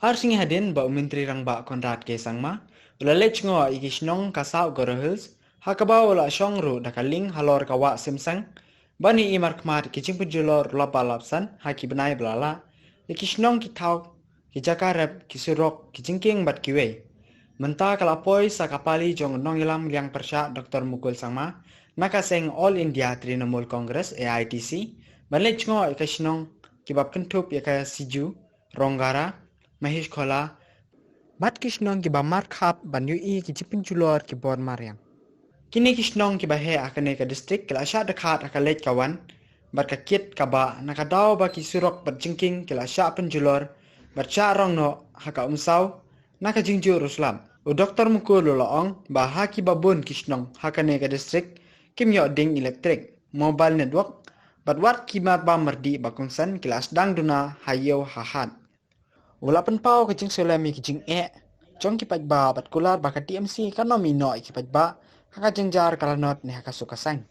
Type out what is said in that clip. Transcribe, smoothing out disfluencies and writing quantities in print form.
Arsingi hadin ba Menteri Rang ba Konrad ke sangma, ula lech ngo ikishnong kasau gorahils, hakaba ula shongru dakaling halor kawa simsang, bani imar kmat kicing penjulor lapalapsan haki benai belala, ikishnong kitau kijakarep kisurok kijingking bat kiwe. Menta kalapoi sakapali jong nong ilam liang persya Dr. Mukul sangma, nakaseng All India Trinamool Congress AITC, balech ngo ikishnong kibab kentup yaka siju, ronggara, Mahesh Khola, bat kishnong ki ba markhap ban yu i ki jipin julor ki bon mariam. Kini kishnong ki ba he akane ka district kila asya dekat akalej kawan, bat ka kit ka ba nakadaw ba ki surok bat jingking kila asya penjulor, bat sya rong no haka umsaw, naka jingjur ruslam. O Dr. Mukul loloong ba haki babun kishnong hakane ka district kim yo ding elektrik, mobile network, bat wat kimat ba merdi bakungsan kila asdang duna hayo hahat. Wala pan pau kajing sulami kajing jong kipat ba bat kular ba ka TMC kan no mino kipat ba haka jengjar kalanot ni haka sukasang.